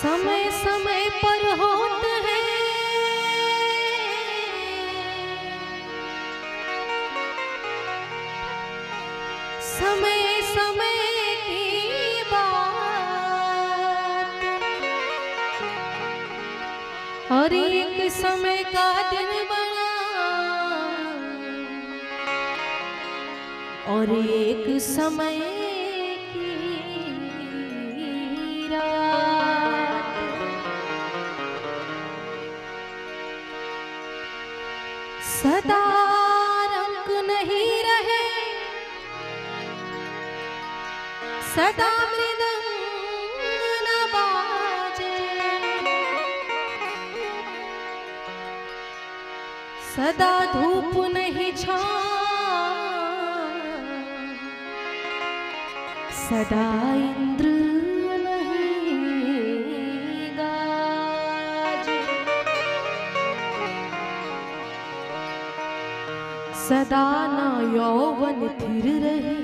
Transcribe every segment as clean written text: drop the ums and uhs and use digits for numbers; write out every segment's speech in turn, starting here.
समय समय पर होते हैं समय समय की बात, और एक समय का दिन बना और एक समय की रात। सदा रंग नहीं रहे, सदा मृदंग न बाजे, सदा धूप नहीं छाए, सदा इंद्र नहीं गाजे। सदा न यौवन थिर रहे,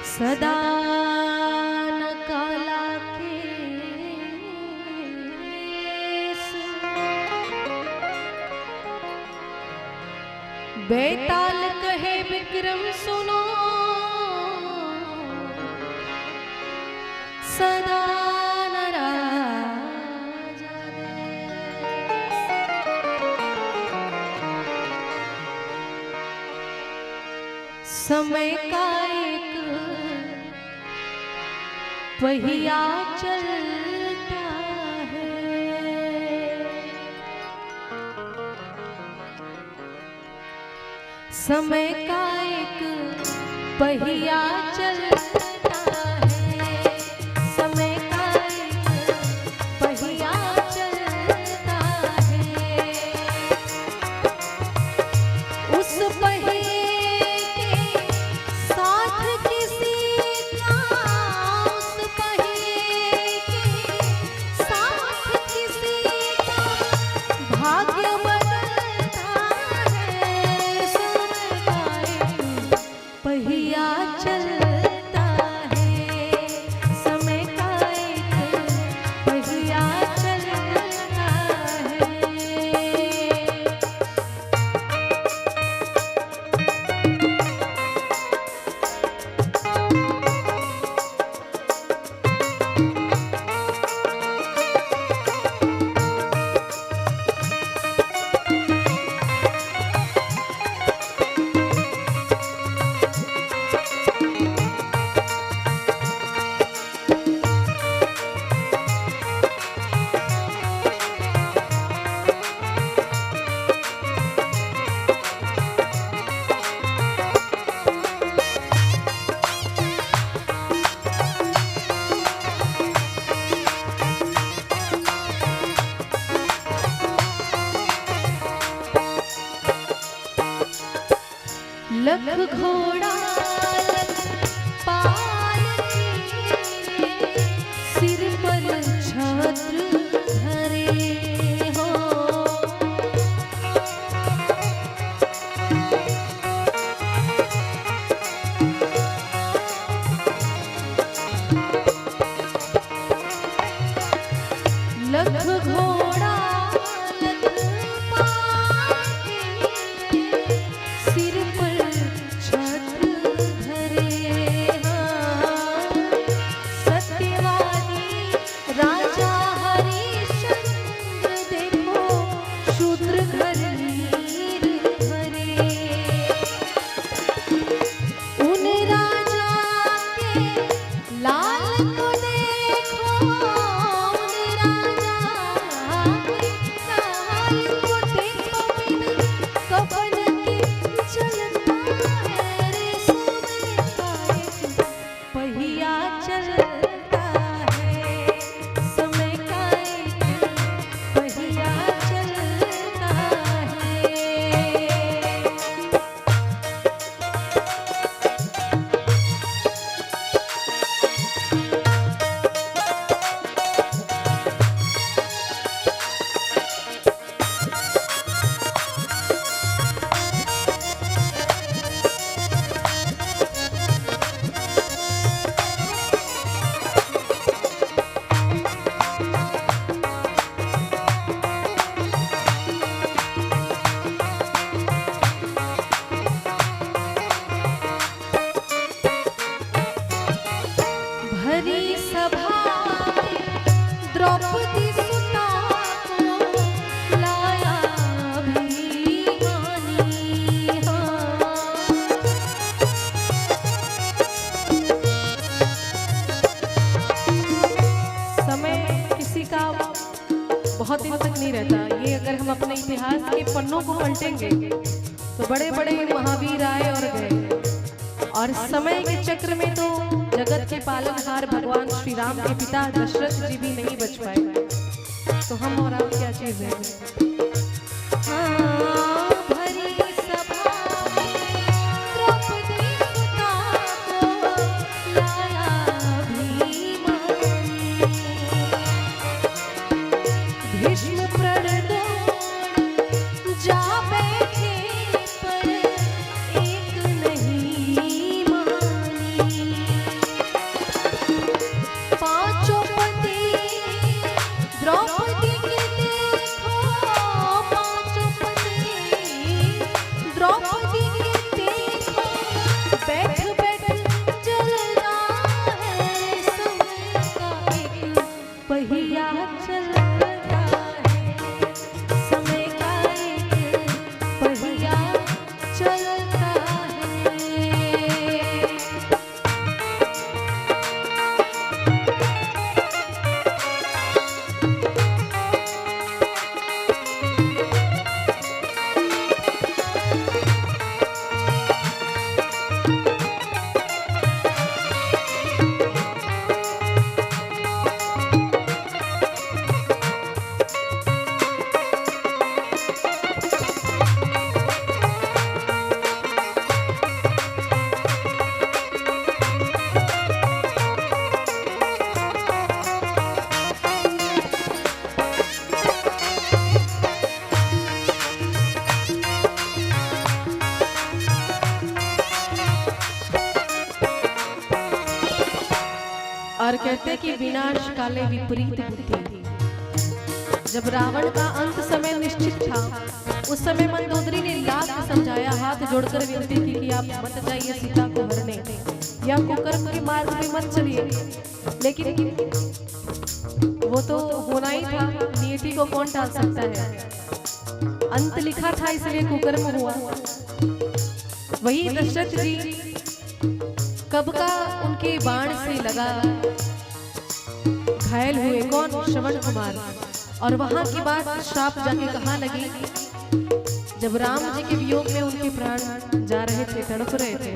सदा न काला केस। बेताल कहे विक्रम सुनो, सदा न राजा देश। समय का एक पहिया चलता है, समय का एक पहिया चलता है, समय का एक पहिया चलता है। उस पहिए के साथ किसी का, उस पहिए के साथ किसी का भाग्य बदलता है। समय का एक पहिया चलता है, समय का एक पहिया चलता है। लख घोड़ा लख पाल के सिर पर छत्र धरे हो। लख घोड़ा लख पाल के सिर पर छत्र धरे। हाँ, सत्यवादी राजा हरिश्चंद्र देखो शूद्र घर नीर भरे। उन राजा के लाल को देखो, उन राजा के लाल को देखो, बिन कफन के चलता है रे। समय का एक पहिया चलता है, समय का एक पहिया चलता है। बहुत दिन तक नहीं रहता। ये अगर हम अपने इतिहास के पन्नों को पलटेंगे तो बड़े बड़े महावीर आए और गए, और समय के चक्र में तो जगत के पालनहार भगवान श्री राम के पिता दशरथ जी भी नहीं बच पाए। तो हम और आप क्या चीज है? और कहते कि विनाश काले विपरीत बुद्धि। जब रावण का अंत समय निश्चित था, उस समय मंदोदरी ने लाख समझाया, हाथ जोड़कर विनती की कि आप मत जाइए सीता को हरने या कुकर्म के मार्ग में मत चलिए, लेकिन वो तो होना ही था, नियति को कौन टाल सकता है। अंत लिखा था इसलिए कुकर्म हुआ। वही दशरथ जी कब का उनके बाण से लगा घायल हुए, कौन? श्रवण कुमार। और वहां की बात श्राप जाके कहाँ लगी? जब राम जी के वियोग में उनके प्राण जा रहे थे, तड़प रहे थे,